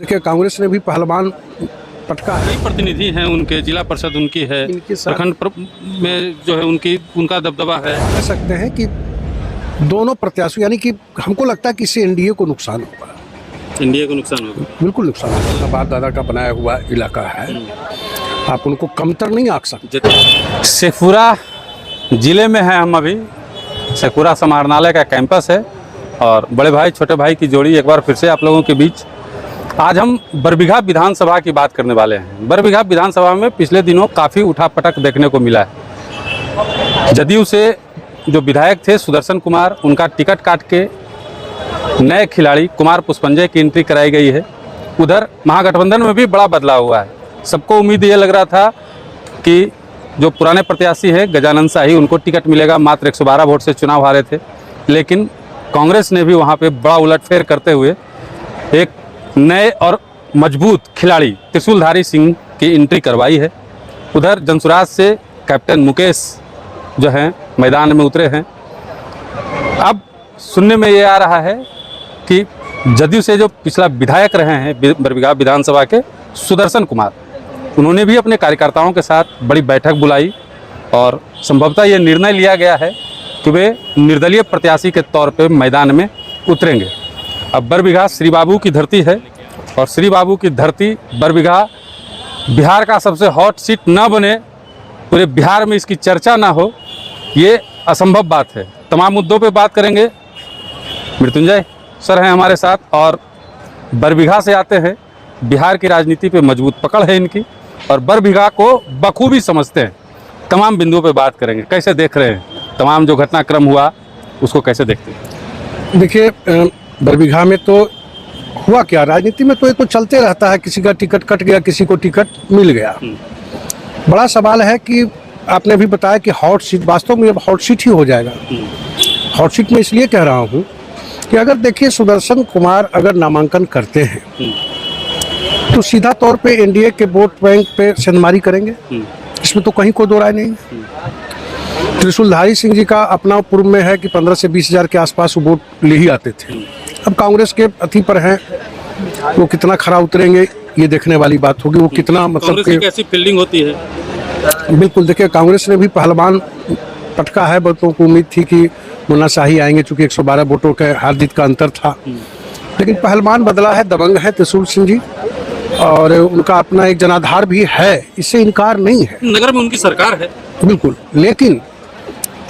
देखिए, कांग्रेस ने भी पहलवान पटका है। कई प्रतिनिधि हैं उनके, जिला परिषद उनकी है, प्रखंड में जो है उनका दबदबा है। कह सकते हैं कि दोनों प्रत्याशी, यानी कि हमको लगता है कि इससे एनडीए को नुकसान होगा। इंडिया को नुकसान होगा, बिल्कुल नुकसान होगा। बाप दादा का बनाया हुआ इलाका है, आप उनको कमतर नहीं आंक सकते। शेखपुरा जिले में है हम अभी। शेखपुरा समाहरणालय का कैंपस है और बड़े भाई छोटे भाई की जोड़ी एक बार फिर से आप लोगों के बीच। आज हम बरबीघा विधानसभा की बात करने वाले हैं। बरबीघा विधानसभा में पिछले दिनों काफ़ी उठापटक देखने को मिला है। जदयू से जो विधायक थे सुदर्शन कुमार, उनका टिकट काट के नए खिलाड़ी कुमार पुष्पंजय की एंट्री कराई गई है। उधर महागठबंधन में भी बड़ा बदलाव हुआ है। सबको उम्मीद ये लग रहा था कि जो पुराने प्रत्याशी हैं गजानंद शाही, उनको टिकट मिलेगा। मात्र 112 वोट से चुनाव हारे थे, लेकिन कांग्रेस ने भी वहाँ पे बड़ा उलटफेर करते हुए एक नए और मजबूत खिलाड़ी त्रिशूलधारी सिंह की एंट्री करवाई है। उधर जनसुराज से कैप्टन मुकेश जो हैं मैदान में उतरे हैं। अब सुनने में ये आ रहा है कि जदयू से जो पिछला विधायक रहे हैं बरबीघा विधानसभा के सुदर्शन कुमार, उन्होंने भी अपने कार्यकर्ताओं के साथ बड़ी बैठक बुलाई और संभवतः ये निर्णय लिया गया है कि वे निर्दलीय प्रत्याशी के तौर पे मैदान में उतरेंगे। अब बरबीघा श्री बाबू की धरती है और श्री बाबू की धरती बरबीघा बिहार का सबसे हॉट सीट ना बने, पूरे बिहार में इसकी चर्चा ना हो, ये असंभव बात है। तमाम मुद्दों पे बात करेंगे। मृत्युंजय सर हैं हमारे साथ और बरबीघा से आते हैं। बिहार की राजनीति पे मजबूत पकड़ है इनकी और बरबीघा को बखूबी समझते हैं। तमाम बिंदुओं पे बात करेंगे। कैसे देख रहे हैं तमाम जो घटनाक्रम हुआ, उसको कैसे देखते हैं? देखिए, बरबीघा में तो हुआ क्या, राजनीति में तो ये तो चलते रहता है। किसी का टिकट कट गया, किसी को टिकट मिल गया। बड़ा सवाल है कि आपने भी बताया कि हॉट सीट, वास्तव में अब हॉट सीट ही हो जाएगा। हॉट सीट में इसलिए कह रहा हूँ कि अगर देखिए सुदर्शन कुमार अगर नामांकन करते हैं तो सीधा तौर पे एनडीए के वोट बैंक पे सेंधमारी करेंगे, इसमें तो कहीं कोई दो राय नहीं है। त्रिशूलधारी सिंह जी का अपना पूर्व में है कि 15 से 20 हज़ार के आसपास वो वोट ले ही आते थे। अब कांग्रेस के अथी पर हैं, वो कितना खरा उतरेंगे ये देखने वाली बात होगी। वो कितना मतलब कि कैसी फील्डिंग होती है। बिल्कुल, देखिए कांग्रेस ने भी पहलवान पटका है। बहुतों को उम्मीद थी कि मुन्ना शाही आएंगे, चूंकि 112 वोटों के हार जीत का अंतर था, लेकिन पहलवान बदला है, दबंग है त्रिशूल सिंह जी, और उनका अपना एक जनाधार भी है, इससे इनकार नहीं है। नगर में उनकी सरकार है, बिल्कुल, लेकिन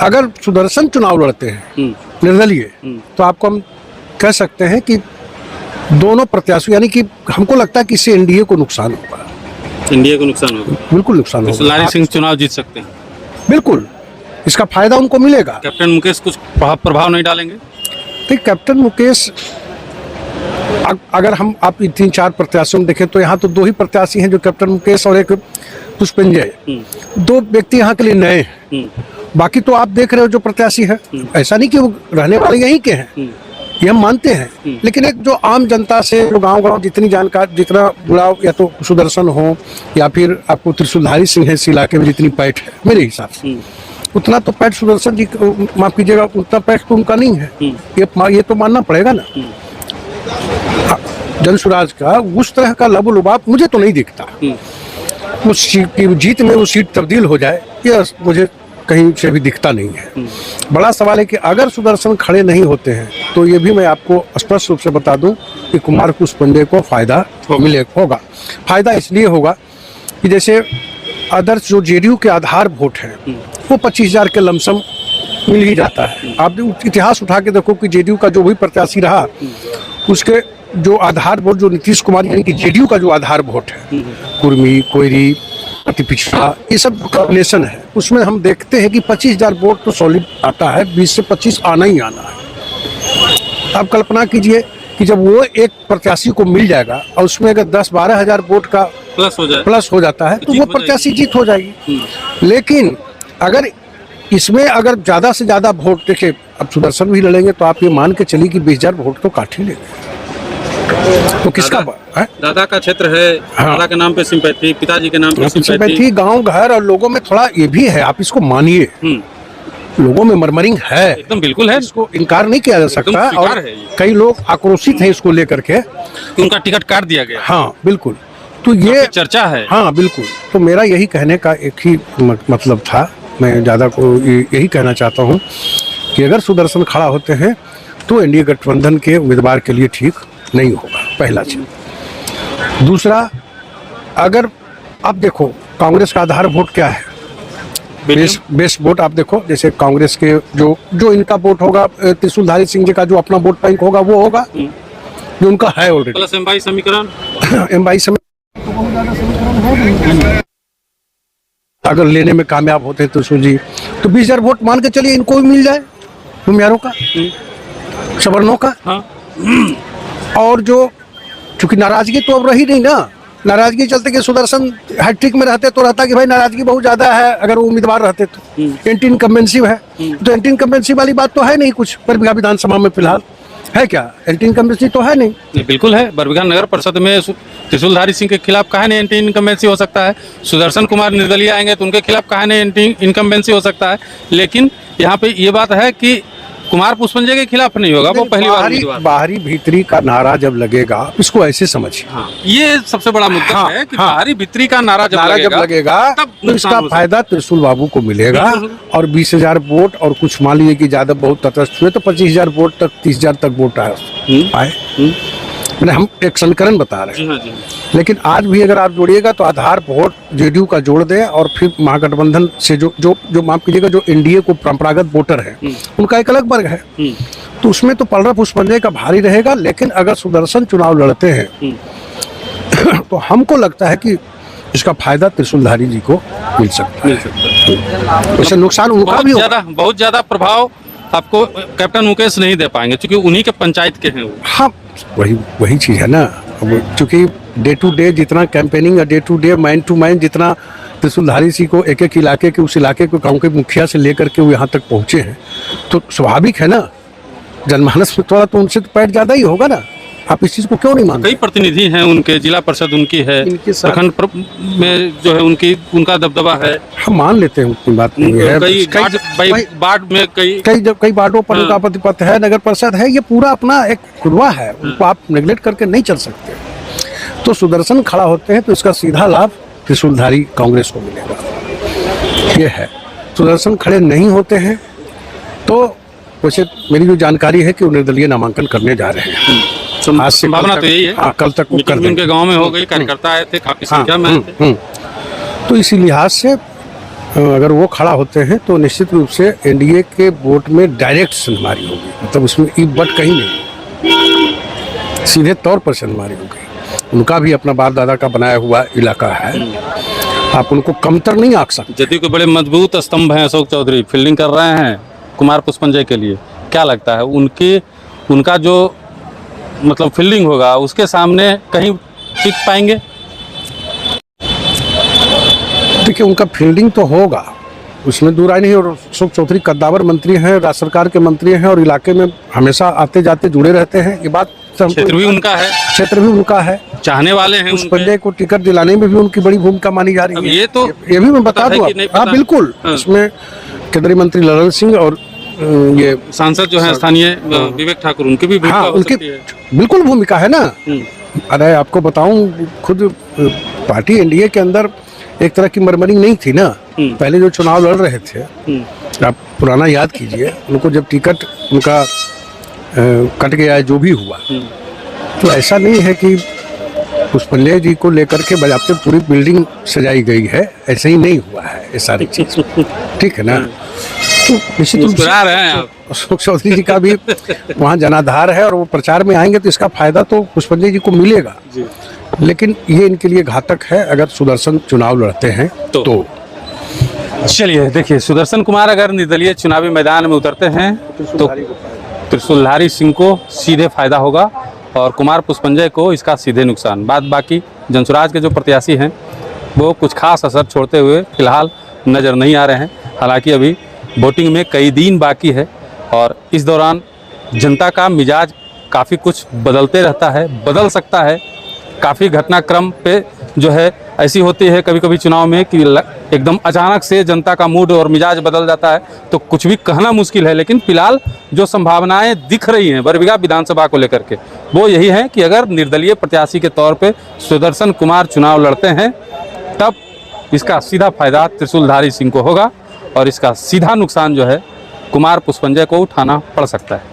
अगर सुदर्शन चुनाव लड़ते हैं निर्दलीय, तो आपको हम कह सकते हैं कि दोनों प्रत्याशी, यानी कि हमको लगता है कि इससे एनडीए को नुकसान होगा। इंडिया को नुकसान होगा, बिल्कुल नुकसान होगा। त्रिशूलधारी सिंह चुनाव जीत सकते हैं, बिल्कुल, इसका फायदा उनको मिलेगा। कैप्टन मुकेश कुछ प्रभाव नहीं डालेंगे? तो कैप्टन मुकेश, अगर हम आप 3-4 प्रत्याशियों में देखें तो यहाँ तो 2 ही प्रत्याशी हैं, जो कैप्टन मुकेश और एक पुष्पंजय। 2 व्यक्ति यहाँ के लिए नए हैं। बाकी तो आप देख रहे हो जो प्रत्याशी है, ऐसा नहीं कि वो रहने वाले यहीं के हैं, ये हम मानते हैं, लेकिन एक जो आम जनता से, जो गांव जितनी जानकार, जितना जुड़ाव, या तो सुदर्शन हो या फिर आपको त्रिशूलधारी सिंह है, इस इलाके में जितनी पैठ है मेरे हिसाब से, उतना तो पैठ सुदर्शन जी, माफ कीजिएगा, उतना पैठ तो उनका नहीं है। ये तो मानना पड़ेगा ना। जनसुराज का उस तरह का लबुलुबाब मुझे तो नहीं दिखता। उस सीट की जीत में वो सीट तब्दील हो जाए, यह मुझे कहीं से भी दिखता नहीं है। बड़ा सवाल है कि अगर सुदर्शन खड़े नहीं होते हैं तो ये भी मैं आपको स्पष्ट रूप से बता दूं कि कुमार पुष्पंजय को फायदा होगा। फायदा इसलिए होगा कि जैसे आदर्श जो जेडीयू के आधार वोट है वो 25,000 के लमसम मिल ही जाता है। आप इतिहास उठा के देखो कि जेडीयू का जो भी प्रत्याशी रहा, उसके जो आधार वोट, जो नीतीश कुमार यानी कि जेडीयू का जो आधार वोट है, कुर्मी, कोयरी, अति पिछड़ा, ये सब कॉम्बिनेशन है, उसमें हम देखते हैं कि 25,000 वोट तो सॉलिड आता है, 20 से 25 आना ही आना है। आप कल्पना कीजिए कि जब वो एक प्रत्याशी को मिल जाएगा और उसमें अगर 10-12 हज़ार वोट का प्लस हो जाता है तो वो प्रत्याशी जीत हो जाएगी। लेकिन अगर इसमें अगर ज़्यादा से ज़्यादा वोट, देखिए अब सुदर्शन भी लड़ेंगे तो आप ये मान के चलिए कि 20,000 वोट तो काट ही लेंगे। तो किसका दादा का क्षेत्र है, हाँ। दादा के नाम पे सिंपैथी, पिताजी के नाम पे सिंपैथी, गांव घर और लोगों में थोड़ा ये भी है, आप इसको मानिए। लोगों में मरमरिंग है, एकदम बिल्कुल है इसको इनकार नहीं किया जा सकता। स्वीकार और है ये। कई लोग आक्रोशित हैं इसको लेकर के। कि उनका टिकट काट दिया गया, हाँ बिल्कुल, तो ये काफी चर्चा है। हाँ बिल्कुल, तो मेरा यही कहने का एक ही मतलब था। मैं ज़्यादा को यही कहना चाहता हूँ कि अगर सुदर्शन खड़ा होते हैं तो एनडीए गठबंधन के उम्मीदवार के लिए ठीक नहीं होगा, पहला चीज। दूसरा, अगर आप देखो कांग्रेस का आधार वोट क्या है, बेस वोट आप देखो, जैसे कांग्रेस के जो इनका वोट होगा, त्रिशूलधारी सिंह जी का जो अपना वोट बैंक होगा वो होगा जो उनका है ऑलरेडी। प्लस एम समीकरण एम समय अगर लेने में कामयाब होते हैं त्रिशूल जी, तो 20,000 वोट मान के चलिए इनको भी मिल जाए, भूमियारों का, सवर्णों का। हाँ। और जो चूंकि नाराजगी तो अब रही नहीं ना, नाराजगी चलते कि सुदर्शन हैट्रिक में रहते तो रहता कि भाई नाराजगी बहुत ज्यादा है, अगर वो उम्मीदवार रहते तो एंटी इनकम्बेंसी है। तो एंटी इनकम्बेंसी वाली बात तो है नहीं कुछ बरबीघा विधानसभा में फिलहाल, है क्या? एंटी इनकम्बेंसी तो है नहीं। बिल्कुल है। बरबीघा नगर परिषद में त्रिशूलधारी सिंह के खिलाफ कहा नहीं एंटी इनकम्बेंसी हो सकता है, सुदर्शन कुमार निर्दलीय आएंगे तो उनके खिलाफ कहा नहीं एंटी इनकम्बेंसी हो सकता है। लेकिन यहाँ पे ये बात है कि कुमार पुष्पंजय के खिलाफ नहीं होगा, वो पहली बार उम्मीदवार। बाहरी भीतरी का नारा जब लगेगा, इसको ऐसे समझिए। हाँ, ये सबसे बड़ा मुद्दा हाँ, है कि हाँ। बाहरी भीतरी का नारा जब लगेगा तब तो इसका फायदा त्रिशूल बाबू को मिलेगा। और 20,000 वोट, और कुछ मान लीजिए कि ज्यादा बहुत तटस्थ हुए तो 25,000 वोट तक, 30,000 तक वोट आए। मैंने हम एक समीकरण बता रहे हैं, लेकिन आज भी अगर आप जोड़िएगा तो आधार वोट जेडीयू का जोड़ दें और फिर महागठबंधन से जो माफ कीजिएगा जो एनडीए को परंपरागत वोटर है उनका एक अलग वर्ग है, तो उसमें तो पलरा पुष्पंजय का भारी रहेगा। लेकिन अगर सुदर्शन चुनाव लड़ते हैं तो हमको लगता है कि इसका फायदा त्रिशूलधारी जी को मिल सकता है। वैसे नुकसान उनका भी होगा, बहुत ज्यादा प्रभाव आपको कैप्टन मुकेश नहीं दे पाएंगे क्योंकि उन्हीं के पंचायत के हैं वो। हाँ, वही चीज है ना। अब चूंकि डे टू डे जितना campaigning, day to day man to man जितना त्रिशूलधारी सिंह को एक एक इलाके के, उस इलाके को गाँव के मुखिया से लेकर के वो यहाँ तक पहुँचे हैं, तो स्वाभाविक है ना जनमानस में थोड़ा तो उनसे तो पैठ ज्यादा ही होगा ना। आप इस चीज को क्यों नहीं मानते? कई प्रतिनिधि हैं उनके, जिला परिषद उनकी है, प्रखंड में जो है उनका दबदबा है। हम मान लेते हैं, उतनी बात नहीं है। वार्ड में कई वार्डों पर उनका प्रतिपत्ति है, नगर परिषद है, ये पूरा अपना एक खुदवा है, उनको आप नेग्लेक्ट करके नहीं चल सकते। तो सुदर्शन खड़ा होते हैं तो इसका सीधा लाभ त्रिशूलधारी कांग्रेस को मिलेगा, ये है। सुदर्शन खड़े नहीं होते हैं तो वैसे मेरी जो जानकारी है कि वो निर्दलीय नामांकन करने जा रहे हैं। आज से संभावना तो यही है। कल तक वो कर उनके गांव में हो गई, कार्यकर्ता आए थे, काफी संख्या में आए थे। तो इसी लिहाज से अगर वो खड़ा होते हैं तो निश्चित रूप से एनडीए के वोट में डायरेक्ट सनमारी होगी, मतलब उसमें ई बट कहीं नहीं, सीधे तौर पर सनमारी होगी। उनका भी अपना बाप दादा का बनाया हुआ इलाका है, आप उनको कमतर नहीं आंक सकते। जदयू के बड़े मजबूत स्तंभ हैं अशोक चौधरी, फील्डिंग कर रहे हैं कुमार पुष्पंजय के लिए। क्या लगता है उनका जो मतलब फील्डिंग होगा उसके सामने कहीं टिक पाएंगे? देखिए उनका फील्डिंग तो होगा, उसमें दूर आई नहीं। और अशोक चौधरी कद्दावर मंत्री हैं, राज्य सरकार के मंत्री हैं और इलाके में हमेशा आते जाते जुड़े रहते हैं, ये बात क्षेत्र भी उनका है, क्षेत्र भी उनका है, चाहने वाले हैं। पुष्पंजय को टिकट दिलाने में भी उनकी बड़ी भूमिका मानी जा रही है। ये भी मैं बता दूं, हाँ बिल्कुल। इसमें केंद्रीय मंत्री ललन सिंह और ये सांसद जो है स्थानीय विवेक ठाकुर, उनकी भी भूमिका हो सकती है। बिल्कुल भूमिका है ना। अरे आपको बताऊं, खुद पार्टी एनडीए के अंदर एक तरह की मरमरिंग नहीं थी ना, पहले जो चुनाव लड़ रहे थे, आप पुराना याद कीजिए, उनको जब टिकट उनका कट गया, जो भी हुआ, तो ऐसा नहीं है कि पुष्पंजय जी को लेकर के बजाते पूरी बिल्डिंग सजाई गई है, ऐसे ही नहीं हुआ है ये सारी चीज, ठीक है ना। तो निश्चित रूप से अशोक चौधरी जी का भी वहाँ जनाधार है और वो प्रचार में आएंगे तो इसका फायदा तो पुष्पंजय जी को मिलेगा, लेकिन ये इनके लिए घातक है अगर सुदर्शन चुनाव लड़ते हैं तो। चलिए देखिए, सुदर्शन कुमार अगर निर्दलीय चुनावी मैदान में उतरते हैं तो त्रिशूलधारी सिंह को सीधे फायदा होगा और कुमार पुष्पंजय को इसका सीधे नुकसान। बाकी जनसुराज के जो प्रत्याशी हैं वो कुछ खास असर छोड़ते हुए फिलहाल नज़र नहीं आ रहे हैं। हालांकि अभी वोटिंग में कई दिन बाकी है और इस दौरान जनता का मिजाज काफ़ी कुछ बदलते रहता है, बदल सकता है। काफ़ी घटनाक्रम पे जो है ऐसी होती है कभी कभी चुनाव में कि एकदम अचानक से जनता का मूड और मिजाज बदल जाता है, तो कुछ भी कहना मुश्किल है। लेकिन फिलहाल जो संभावनाएं दिख रही हैं बरबीघा विधानसभा को लेकर के, वो यही है कि अगर निर्दलीय प्रत्याशी के तौर पे सुदर्शन कुमार चुनाव लड़ते हैं, तब इसका सीधा फायदा त्रिशूलधारी सिंह को होगा और इसका सीधा नुकसान जो है कुमार पुष्पंजय को उठाना पड़ सकता है।